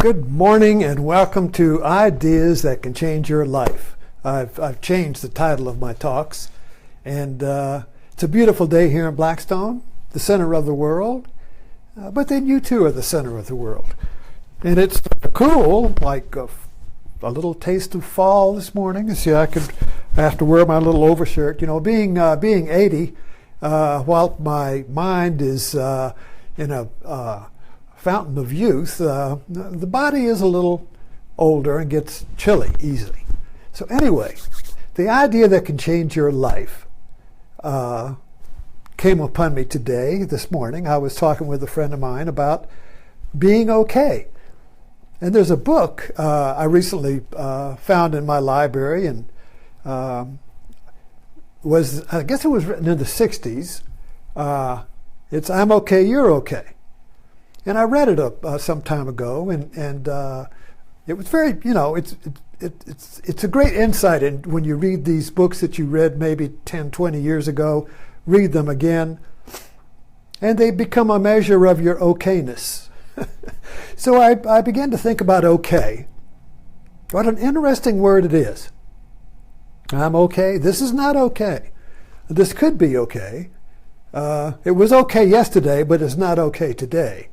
Good morning and welcome to Ideas That Can Change Your Life. I've changed the title of my talks, and it's a beautiful day here in Blackstone, the center of the world, but then you too are the center of the world. And it's cool, like a little taste of fall this morning. See, I have to wear my little overshirt. You know, being 80, while my mind is in a fountain of youth, the body is a little older and gets chilly easily. So anyway, the idea that can change your life came upon me this morning. I was talking with a friend of mine about being okay. And there's a book I recently found in my library, and I guess it was written in the 60s. It's I'm Okay, You're Okay. And I read it some time ago, and it was very, it's a great insight in when you read these books that you read maybe 10, 20 years ago, read them again, and they become a measure of your okayness. So I began to think about okay. What an interesting word it is. I'm okay. This is not okay. This could be okay. It was okay yesterday, but it's not okay today.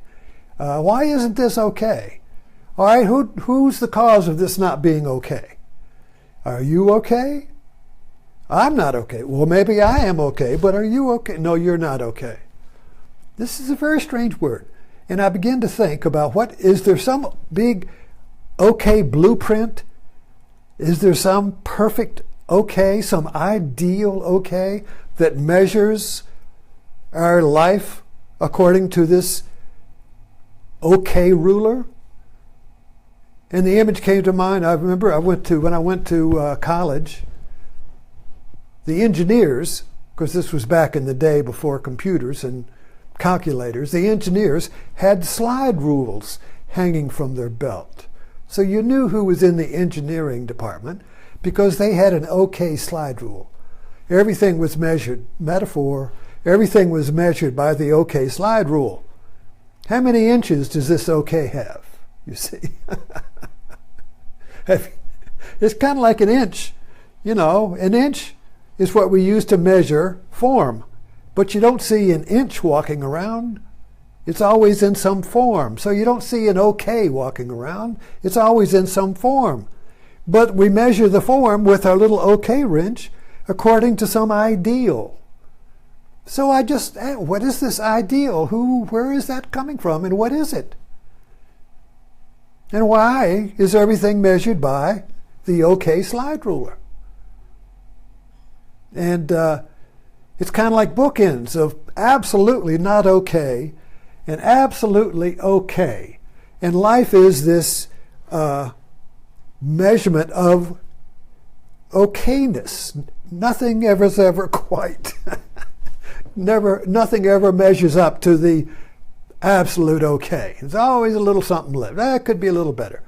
Why isn't this okay? All right, who's the cause of this not being okay? Are you okay? I'm not okay. Well, maybe I am okay, but are you okay? No, you're not okay. This is a very strange word. And I begin to think about is there some big okay blueprint? Is there some perfect okay, some ideal okay that measures our life according to this okay ruler? And the image came to mind. I remember when I went to college, the engineers, because this was back in the day before computers and calculators, the engineers had slide rules hanging from their belt. So you knew who was in the engineering department because they had an okay slide rule. Everything was measured, metaphor, everything was measured by the okay slide rule. How many inches does this okay have? You see? It's kind of like an inch. You know, an inch is what we use to measure form. But you don't see an inch walking around. It's always in some form. So you don't see an okay walking around. It's always in some form. But we measure the form with our little okay wrench according to some ideal. So what is this ideal? Where is that coming from, and what is it? And why is everything measured by the okay slide ruler? And it's kind of like bookends of absolutely not okay and absolutely okay. And life is this measurement of okayness. Nothing ever's ever quite. Nothing ever measures up to the absolute okay. There's always a little something left. That could be a little better.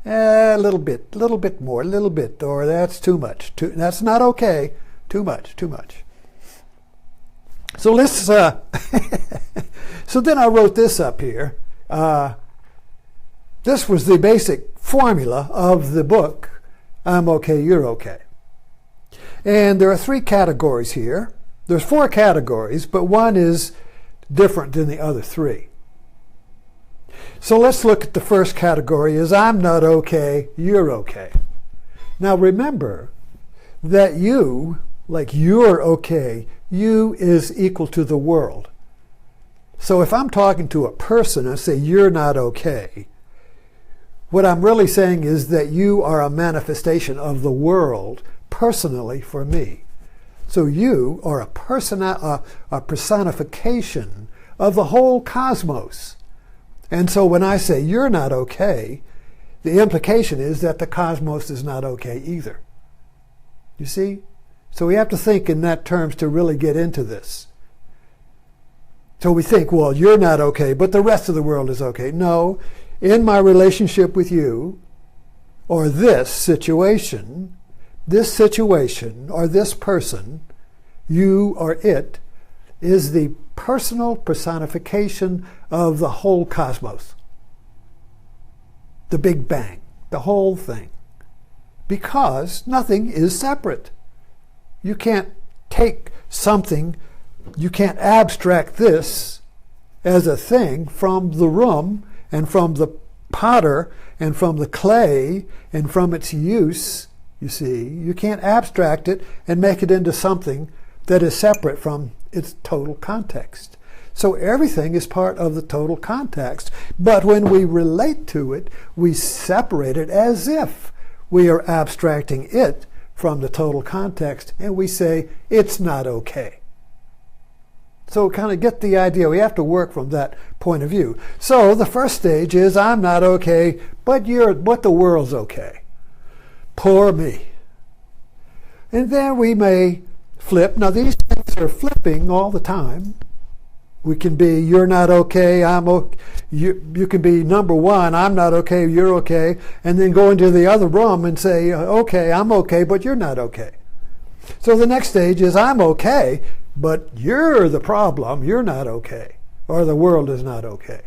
A little bit more, a little bit, or that's too much. That's not okay. Too much. So let's, so then I wrote this up here. This was the basic formula of the book, I'm Okay, You're Okay. And there are 3 categories here. There's 4 categories, but one is different than the other 3. So let's look at the first category is I'm not okay, you're okay. Now remember that you, like you're okay, you is equal to the world. So if I'm talking to a person and say you're not okay, what I'm really saying is that you are a manifestation of the world personally for me. So you are a personification of the whole cosmos. And so when I say you're not okay, the implication is that the cosmos is not okay either. You see? So we have to think in that terms to really get into this. So we think, well, you're not okay, but the rest of the world is okay. No, in my relationship with you, or this situation, or this person, you or it, is the personal personification of the whole cosmos. the Big Bang, the whole thing. Because nothing is separate. You can't take something, you can't abstract this as a thing from the room and from the potter and from the clay and from its use, you see. You can't abstract it and make it into something that is separate from its total context. So everything is part of the total context. But when we relate to it, we separate it as if we are abstracting it from the total context, and we say, it's not okay. So kind of get the idea. We have to work from that point of view. So the first stage is, I'm not okay, but the world's okay. Poor me. And then we may flip. Now these things are flipping all the time. We can be, you're not okay, I'm okay. You can be number one, I'm not okay, you're okay, and then go into the other room and say, okay, I'm okay, but you're not okay. So the next stage is, I'm okay, but you're the problem, you're not okay, or the world is not okay.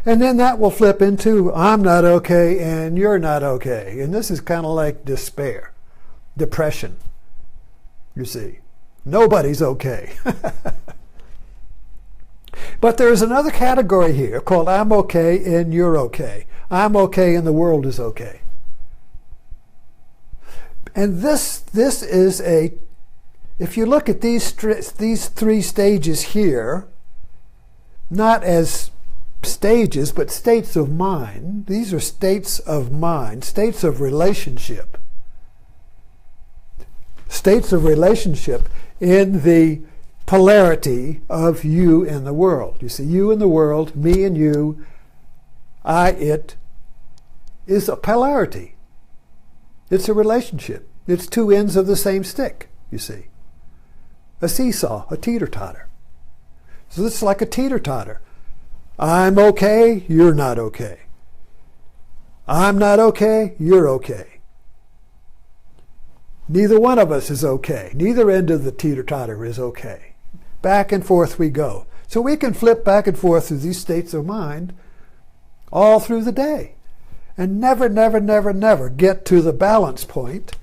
And then that will flip into, I'm not okay and you're not okay. And this is kind of like despair, depression, you see. Nobody's okay. But there's another category here called I'm okay and you're okay. I'm okay and the world is okay. And this is if you look at these three stages here, not as stages, but states of mind. These are states of mind, states of relationship. States of relationship in the polarity of you and the world. You see, you and the world, me and you, I, it, is a polarity. It's a relationship. It's two ends of the same stick, you see. A seesaw, a teeter-totter. So this is like a teeter-totter. I'm okay, you're not okay. I'm not okay, you're okay. Neither one of us is okay. Neither end of the teeter-totter is okay. Back and forth we go. So we can flip back and forth through these states of mind all through the day and never, never, never, never get to the balance point,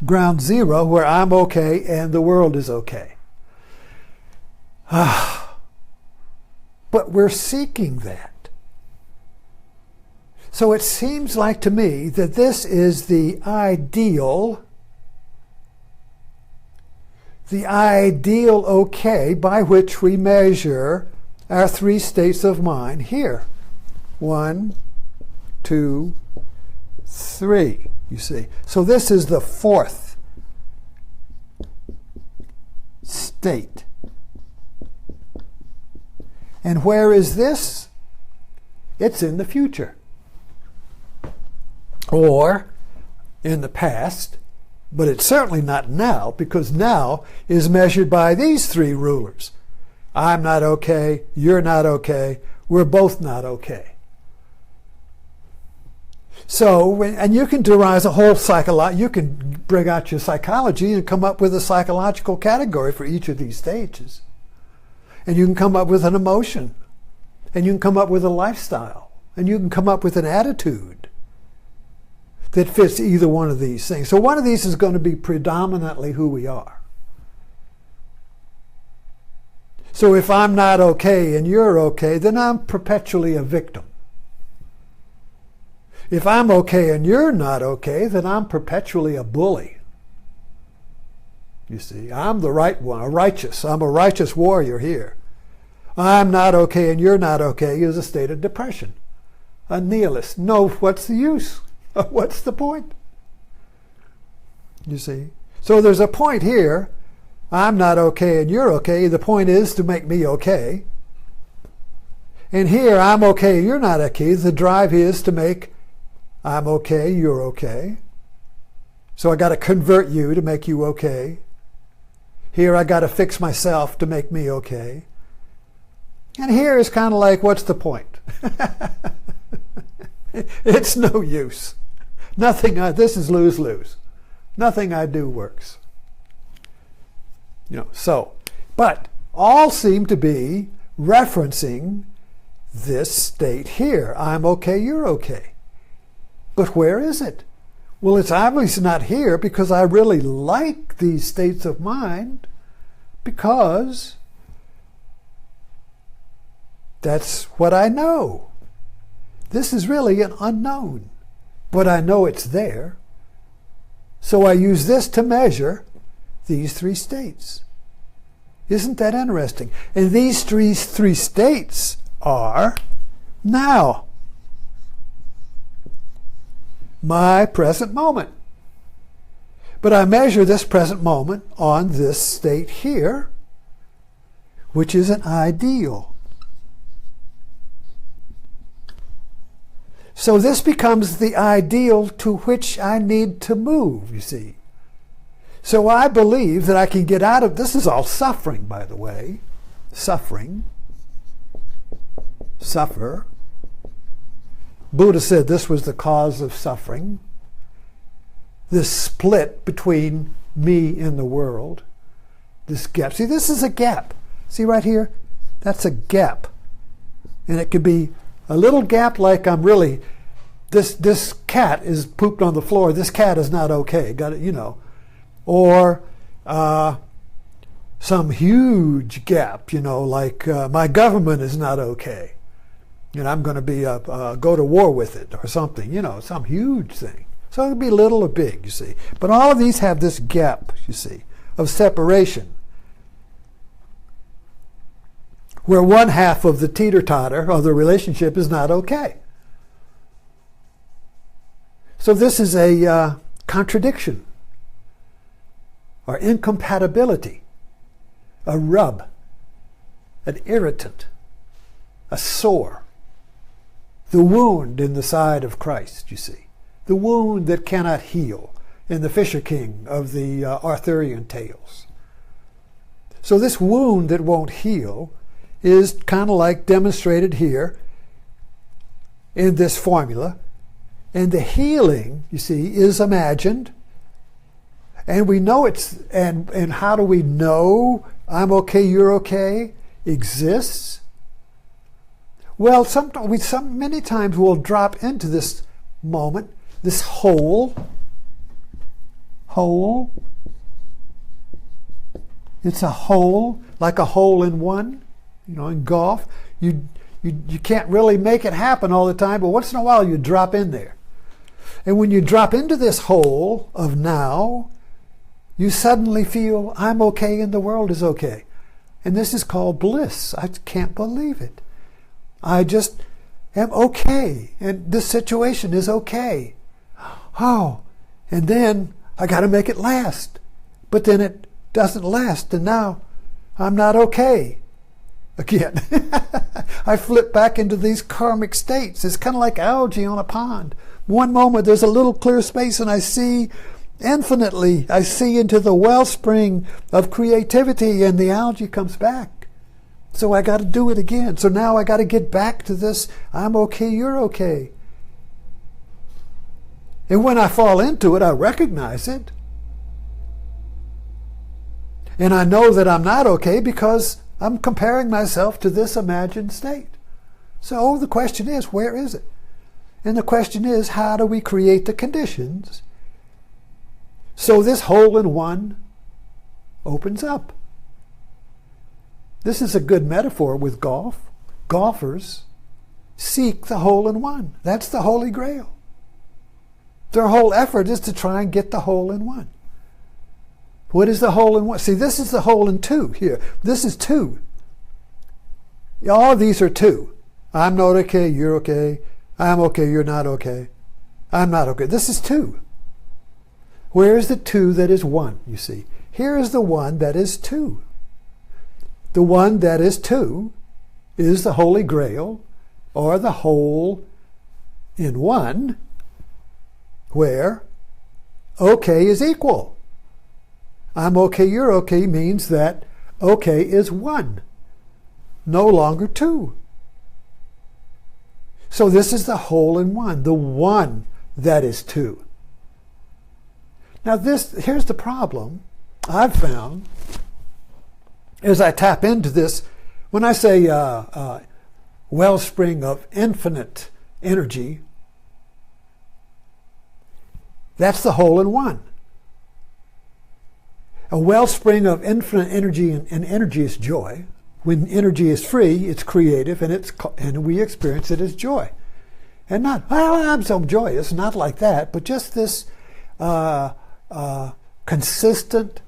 ground zero, where I'm okay and the world is okay. But we're seeking that. So it seems like to me that this is the ideal okay by which we measure our three states of mind here. 1, 2, 3, you see. So this is the fourth state. And where is this? It's in the future. Or in the past. But it's certainly not now, because now is measured by these three rulers. I'm not okay, you're not okay, we're both not okay. So, and you can derive a whole you can bring out your psychology and come up with a psychological category for each of these stages. And you can come up with an emotion, and you can come up with a lifestyle, and you can come up with an attitude that fits either one of these things. So one of these is going to be predominantly who we are. So if I'm not okay and you're okay, then I'm perpetually a victim. If I'm okay and you're not okay, then I'm perpetually a bully. You see, I'm the right one, I'm a righteous warrior here. I'm not okay and you're not okay is a state of depression. A nihilist. No, what's the use? What's the point? You see? So there's a point here. I'm not okay and you're okay. The point is to make me okay. And here, I'm okay, you're not okay. The drive is to make I'm okay, you're okay. So I got to convert you to make you okay. Here I got to fix myself to make me okay. And here is kind of like, what's the point? It's no use. This is lose-lose. Nothing I do works. But all seem to be referencing this state here. I'm okay, you're okay. But where is it? Well, it's obviously not here because I really like these states of mind because that's what I know. This is really an unknown, but I know it's there. So I use this to measure these three states. Isn't that interesting? And these three states are now, my present moment. But I measure this present moment on this state here, which is an ideal. So this becomes the ideal to which I need to move, you see. So I believe that I can get out of, this is all suffering, by the way. Suffering. Suffer. Buddha said this was the cause of suffering. This split between me and the world. This gap. See, this is a gap. See right here? That's a gap. And it could be a little gap like I'm really, this cat is pooped on the floor. This cat is not okay. Got it, you know. Or some huge gap, you know, like my government is not okay. And I'm going to be go to war with it or something, you know, some huge thing. So it could be little or big, you see. But all of these have this gap, you see, of separation, where one half of the teeter-totter of the relationship is not okay. So this is a contradiction or incompatibility, a rub, an irritant, a sore, the wound in the side of Christ, you see, the wound that cannot heal in the Fisher King of the Arthurian tales. So this wound that won't heal is kind of like demonstrated here in this formula. And the healing, you see, is imagined. And we know it's, and how do we know I'm okay, you're okay exists? Well, many times we'll drop into this moment, this hole. It's a hole, like a hole in one, you know, in golf. You can't really make it happen all the time, but once in a while you drop in there. And when you drop into this hole of now, you suddenly feel I'm okay and the world is okay. And this is called bliss. I can't believe it. I just am okay, and this situation is okay. Oh, and then I got to make it last. But then it doesn't last, and now I'm not okay again. I flip back into these karmic states. It's kind of like algae on a pond. One moment there's a little clear space and I see infinitely. I see into the wellspring of creativity and the algae comes back. So I got to do it again. So now I got to get back to this, I'm okay, you're okay. And when I fall into it, I recognize it. And I know that I'm not okay because I'm comparing myself to this imagined state. So the question is, where is it? And the question is, how do we create the conditions so this hole in one opens up? This is a good metaphor with golf. Golfers seek the hole in one. That's the Holy Grail. Their whole effort is to try and get the hole in one. What is the hole in one? See, this is the hole in two here. This is two. All of these are two. I'm not okay, you're okay. I'm okay, you're not okay. I'm not okay. This is two. Where is the two that is one, you see? Here is the one that is two. The one that is two is the Holy Grail, or the whole in one, where okay is equal. I'm okay, you're okay means that okay is one, no longer two. So this is the whole in one, the one that is two. Now here's the problem I've found as I tap into this. When I say wellspring of infinite energy, that's the whole in one. A wellspring of infinite energy, and energy is joy. When energy is free, it's creative, and we experience it as joy. And not, well, I'm so joyous, not like that, but just this consistent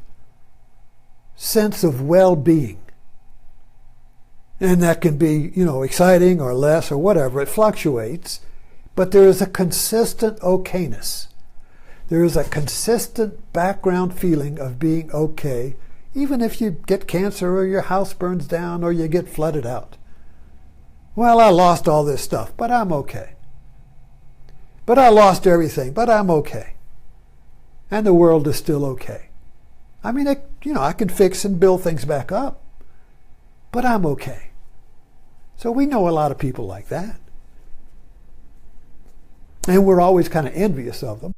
sense of well-being. And that can be, exciting or less or whatever. It fluctuates, but there is a consistent okayness. There is a consistent background feeling of being okay, even if you get cancer or your house burns down or you get flooded out. Well, I lost all this stuff, but I'm okay. But I lost everything, but I'm okay. And the world is still okay. I mean, I can fix and build things back up, but I'm okay. So we know a lot of people like that. And we're always kind of envious of them.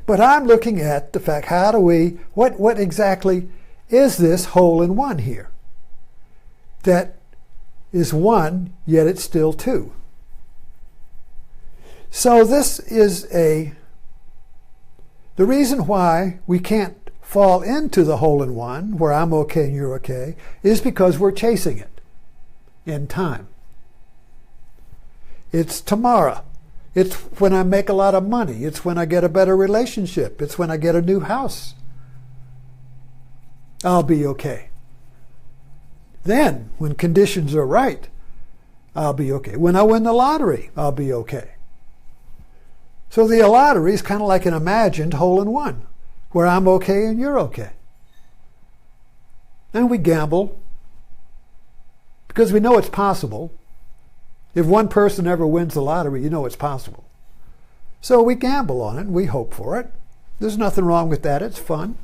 But I'm looking at the fact, what exactly is this whole in one here? That is one, yet it's still two. So this is the reason why we can't fall into the whole in one, where I'm okay and you're okay, is because we're chasing it in time. It's tomorrow. It's when I make a lot of money. It's when I get a better relationship. It's when I get a new house. I'll be okay. Then, when conditions are right, I'll be okay. When I win the lottery, I'll be okay. So the lottery is kind of like an imagined hole in one, where I'm okay and you're okay. And we gamble because we know it's possible. If one person ever wins the lottery, you know it's possible. So we gamble on it and we hope for it. There's nothing wrong with that. It's fun.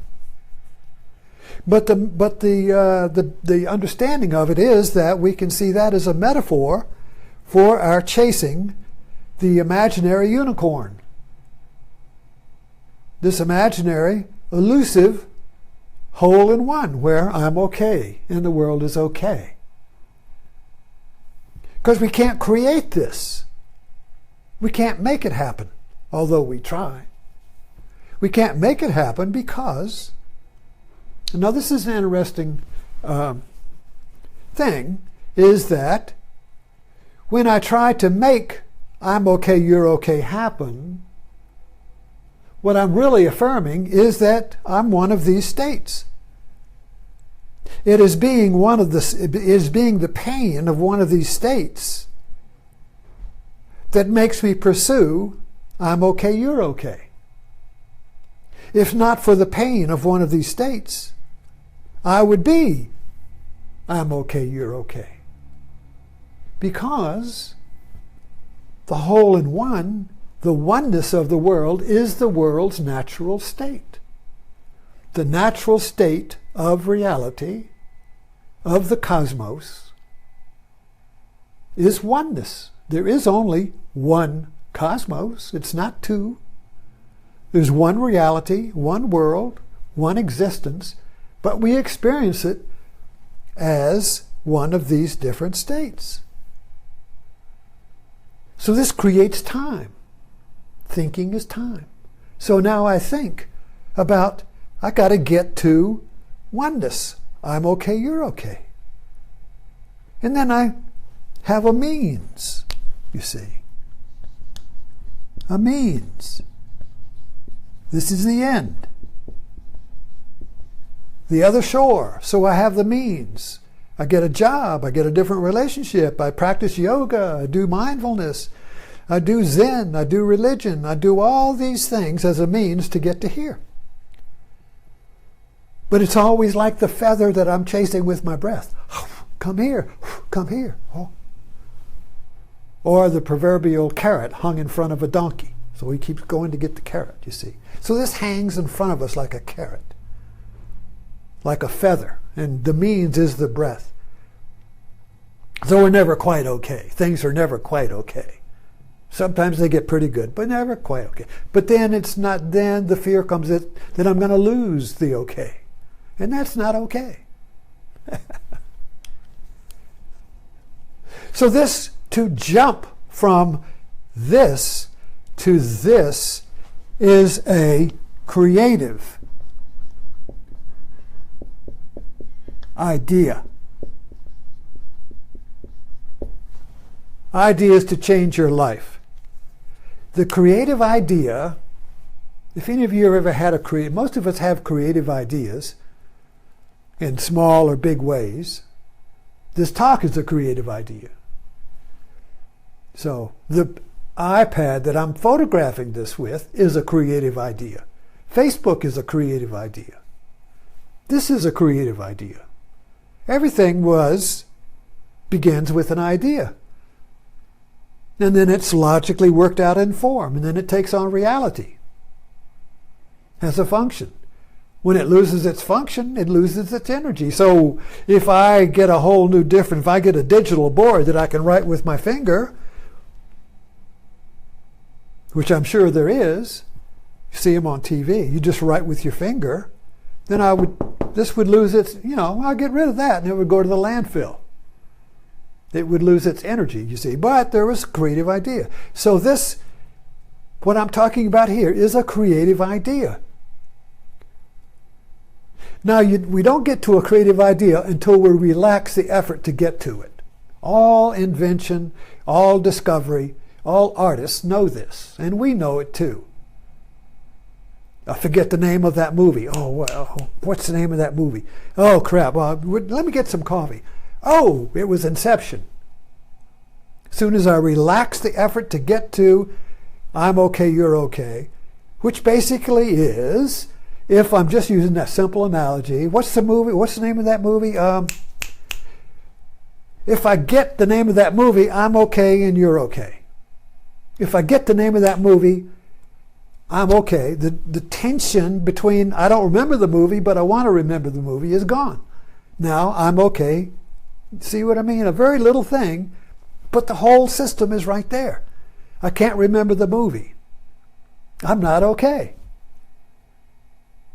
But the understanding of it is that we can see that as a metaphor for our chasing the imaginary unicorn. This imaginary, elusive hole in one where I'm okay and the world is okay. Because we can't create this. We can't make it happen, although we try. We can't make it happen because, now this is an interesting thing, is that when I try to make I'm okay, you're okay happen, what I'm really affirming is that I'm one of these states. It is being the pain of one of these states that makes me pursue I'm okay, you're okay. If not for the pain of one of these states, I would be I'm okay, you're okay. Because the whole in one, the oneness of the world, is the world's natural state. The natural state of reality, of the cosmos, is oneness. There is only one cosmos. It's not two. There's one reality, one world, one existence, but we experience it as one of these different states. So this creates time. Thinking is time. So now I think about, I got to get to oneness. I'm okay, you're okay. And then I have a means, you see. A means. This is the end. The other shore. So I have the means. I get a job. I get a different relationship. I practice yoga. I do mindfulness. I do Zen. I do religion. I do all these things as a means to get to here. But it's always like the feather that I'm chasing with my breath. Come here. Come here. Oh. Or the proverbial carrot hung in front of a donkey. So he keeps going to get the carrot, you see. So this hangs in front of us like a carrot, like a feather. And the means is the breath. So we're never quite okay. Things are never quite okay. Sometimes they get pretty good, but never quite okay. But then then the fear comes that I'm going to lose the okay. And that's not okay. So this, to jump from this to this, is a creative idea. Ideas to change your life. The creative idea, if any of you have ever had most of us have creative ideas in small or big ways. This talk is a creative idea. So the iPad that I'm photographing this with is a creative idea. Facebook is a creative idea. This is a creative idea. Everything begins with an idea. And then it's logically worked out in form, and then it takes on reality as a function. When it loses its function, it loses its energy. So if I get if I get a digital board that I can write with my finger, which I'm sure there is, you see them on TV, you just write with your finger, then this would lose its, I'll get rid of that and it would go to the landfill. It would lose its energy, you see. But there was a creative idea. So what I'm talking about here is a creative idea. Now, we don't get to a creative idea until we relax the effort to get to it. All invention, all discovery, all artists know this, and we know it too. I forget the name of that movie. Oh, well, what's the name of that movie? Oh, crap. Well, let me get some coffee. Oh, it was Inception. As soon as I relax the effort to get to I'm okay, you're okay, which basically is, if I'm just using that simple analogy, what's the name of that movie? If I get the name of that movie, I'm okay and you're okay. If I get the name of that movie, I'm okay. The tension between I don't remember the movie, but I want to remember the movie is gone. Now I'm okay. See what I mean? A very little thing, but the whole system is right there. I can't remember the movie. I'm not okay.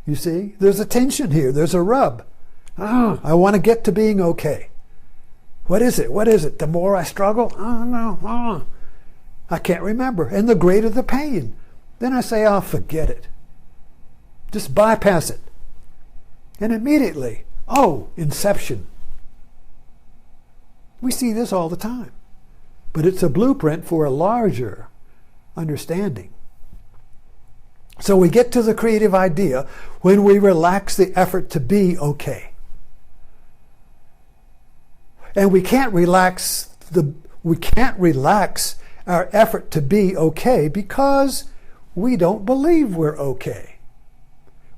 You see? There's a tension here. There's a rub. I want to get to being okay. What is it? What is it? The more I struggle? Oh, no. I can't remember. And the greater the pain. Then I say, forget it. Just bypass it. And immediately, inception. We see this all the time. But it's a blueprint for a larger understanding. So we get to the creative idea when we relax the effort to be okay. And we can't relax our effort to be okay because we don't believe we're okay.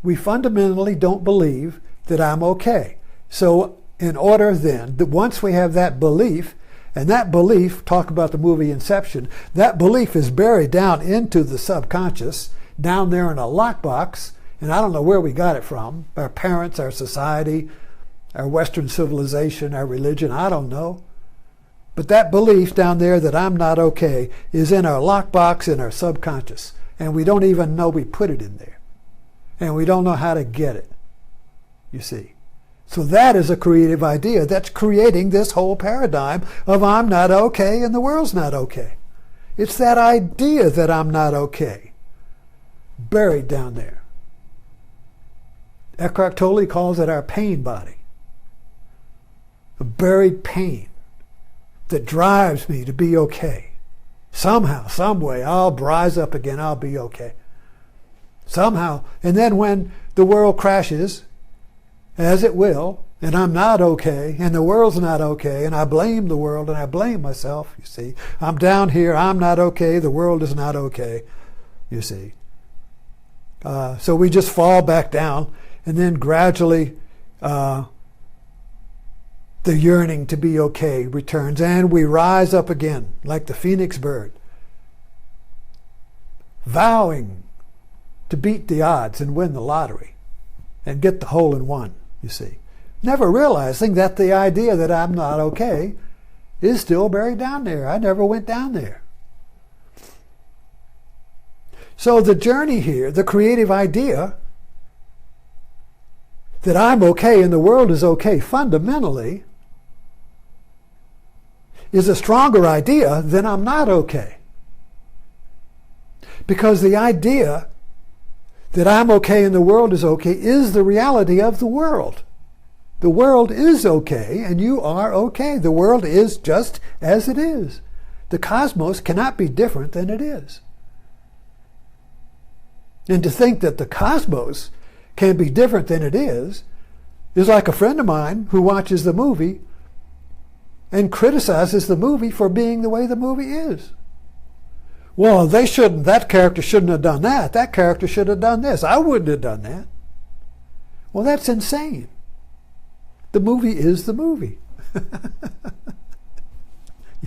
We fundamentally don't believe that I'm okay. So in order then, that once we have that belief, and that belief, talk about the movie Inception, that belief is buried down into the subconscious, down there in a lockbox, and I don't know where we got it from, our parents, our society, our Western civilization, our religion, I don't know. But that belief down there that I'm not okay is in our lockbox in our subconscious, and we don't even know we put it in there. And we don't know how to get it, you see. So that is a creative idea that's creating this whole paradigm of I'm not okay and the world's not okay. It's that idea that I'm not okay, buried down there. Eckhart Tolle calls it our pain body. A buried pain that drives me to be okay. Somehow, some way, I'll rise up again, I'll be okay. Somehow. And then when the world crashes, as it will, and I'm not okay, and the world's not okay, and I blame the world and I blame myself, you see. I'm down here, I'm not okay, the world is not okay, you see. So we just fall back down, and then gradually the yearning to be okay returns, and we rise up again like the phoenix bird, vowing to beat the odds and win the lottery and get the hole in one, you see. Never realizing that the idea that I'm not okay is still buried down there. I never went down there. So the journey here, the creative idea that I'm okay and the world is okay fundamentally is a stronger idea, then I'm not okay. Because the idea that I'm okay and the world is okay is the reality of the world. The world is okay and you are okay. The world is just as it is. The cosmos cannot be different than it is. And to think that the cosmos can be different than it is like a friend of mine who watches the movie and criticizes the movie for being the way the movie is. Well, that character shouldn't have done that. That character should have done this. I wouldn't have done that. Well, that's insane. The movie is the movie. You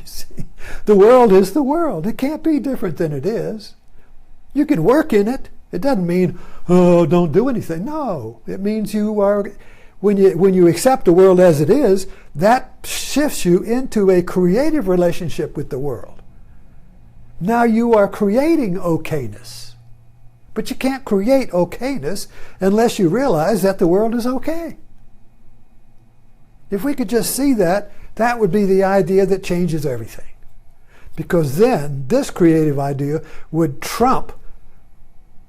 see, the world is the world. It can't be different than it is. You can work in it. It doesn't mean, oh, don't do anything. No, it means you are, when you accept the world as it is, that shifts you into a creative relationship with the world. Now you are creating okayness. But you can't create okayness unless you realize that the world is okay. If we could just see that, that would be the idea that changes everything. Because then this creative idea would trump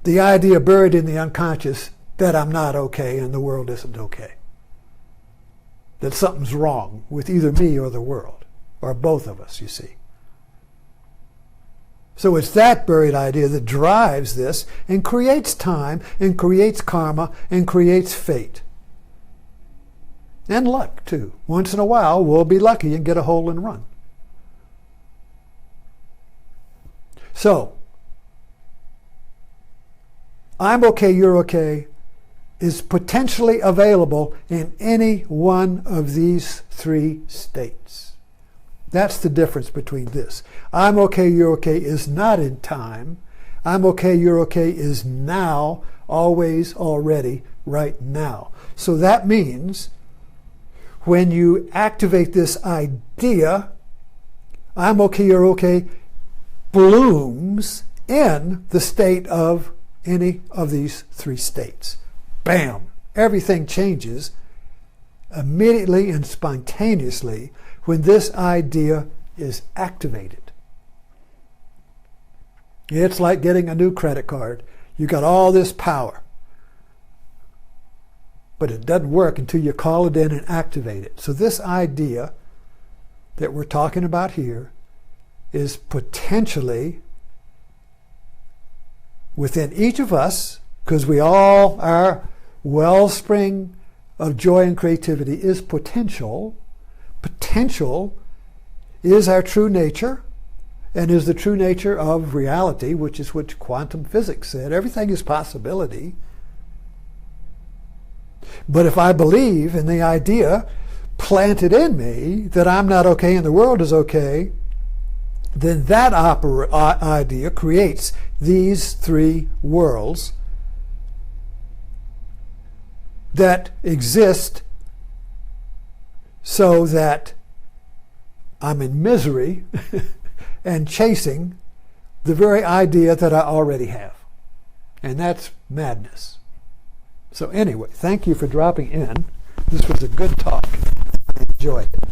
the idea buried in the unconscious that I'm not okay and the world isn't okay. That something's wrong with either me or the world, or both of us, you see. So it's that buried idea that drives this and creates time and creates karma and creates fate. And luck, too. Once in a while, we'll be lucky and get a hole and run. So, I'm okay, you're okay, is potentially available in any one of these three states. That's the difference between this. I'm okay, you're okay is not in time. I'm okay, you're okay is now, always, already, right now. So that means when you activate this idea, I'm okay, you're okay, blooms in the state of any of these three states. Bam! Everything changes immediately and spontaneously when this idea is activated. It's like getting a new credit card. You got all this power, but it doesn't work until you call it in and activate it. So this idea that we're talking about here is potentially within each of us, because we all, our wellspring of joy and creativity is potential. Potential is our true nature and is the true nature of reality, which is what quantum physics said. Everything is possibility. But if I believe in the idea planted in me that I'm not okay and the world is okay, then that idea creates these three worlds that exist so that I'm in misery and chasing the very idea that I already have. And that's madness. So anyway, thank you for dropping in. This was a good talk. I enjoyed it.